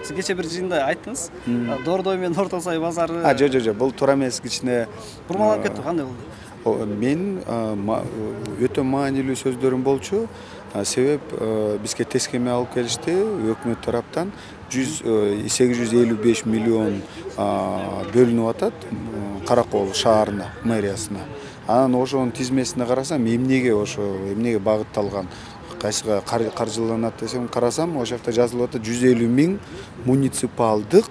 Сиз кече бир жыйында айттыңыз, Дордой менен Орто Сай базары. Жо, бул туура эмес, кичине Бурмаланып кетти, кандай болду? Мен өтө маанилүү сөздөрүм болчу. Себеп бизге тескеме алып келишти өкмөт тараптан 855 миллион бөлүнүп атат Каракол шаарына, мэриясына. Анан ошонун тизмесине карасам, эмнеге багытталган, кайсыга каржыланат десем карасам, ошол жакта жазылып атат 150 миң муниципалдык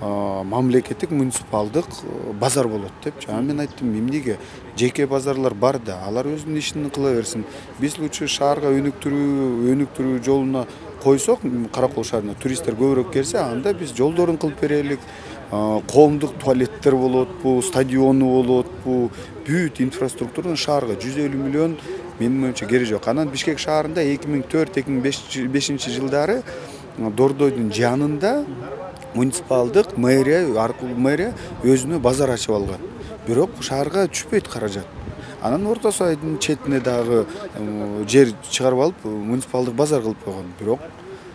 мамлекеттик муниципалдык базар болот депчи. Мен айттым, эмнеге жеке базарлар бар да, алар өзүнүн ишин кыла берсин. Биз лучше шаарга өнүктүрүү жолуна койсок, Каракол шаарына туристтер көбүрөөк келсе, анда биз жолдорун кылып берелик. Коомдук туалеттер болот, стадиону болот, бүт инфраструктуранын шаарга 150 миллион менин оюмча кереги жок. Анан Бишкек шаарында 2004-2005 жылдары Дордойдун жанында муниципалдык мэрия өзүнө базар ачып алган. Бирок шаарга түшпөйт каражат. Анан Орто Сайдын четине дагы жер чыгарып алып, муниципалдык базар кылып койгон. Бирок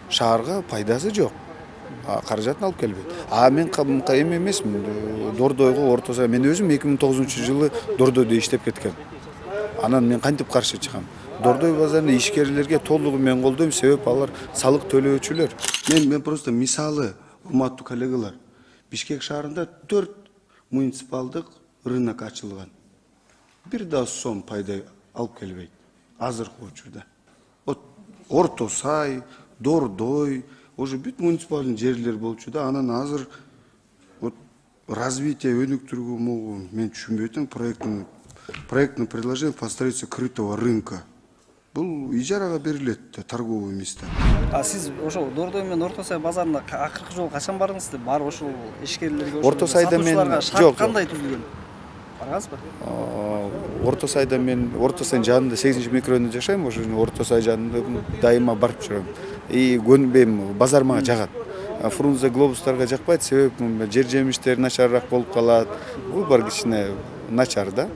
шаарга пайдасы жок. Каражатын алып келбейт. Мен эме эмесмин, Дордойго Орто Сай. Мен өзүм 2009-жылы Дордойдо иштеп кеткен. Анан мен кантип каршы чыгам? Дордой базарына ишкерлерге толугу мен колдойм, себеп алар салык төлөөчүлөр. Мен просто мисалы, урматтуу коллегалар, Бишкек шаарында 4 муниципалдык рынок ачылган. Бир да сом пайда алып келбейт азыркы учурда. Орто Сай, Дордой, уже бүт муниципалдын жерлер болчу да, анан азыр развитие өнүктүрүүгө мен түшүнбөйт. Проектное предложение по строительству крытого рынка. Бул ижарага берилет торговый места. Сиз ошол Дордой менен Орто Сай базарына акыркы жолу качан бардыңыз? Бар ошол ишкерлерге, Орто Сайда мен жок. Кандай түзүлгөн? Баргансызбы? Орто Сайда мен Орто Сайдын жанында 8-микрорайонда жашайм, ошо Орто Сай жанында дайыма барып жүрөм. Көнбөйм, базар мага жагат. Фрунзе глобустарга жакпайт, себеп жер жемиштер начарыраак болуп калат. Бул бар кичине начар да.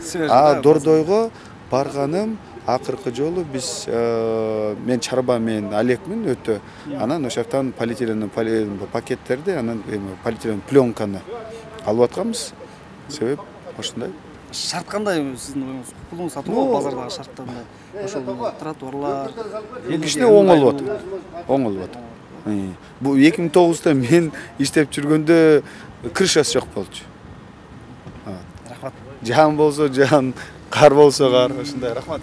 Дордойго барганым акыркы жолу биз мен чарба менен Олекмин өтө. Анан ошол жактан полиэтилен пакеттерди, анан полиэтилен пленканы алып атканбыз. Себеп ошондой. Шарт кандай сиздин оюңуз? Пулуңду сатып алып базардагы шарттарында ошол тротуарлар кичине оңолуп атат. Бул 2009-да мен иштеп жүргөндө крышасы жок болчу. Рахмат. Жан болсо жан, кар болсо кар, ошондой. Рахмат.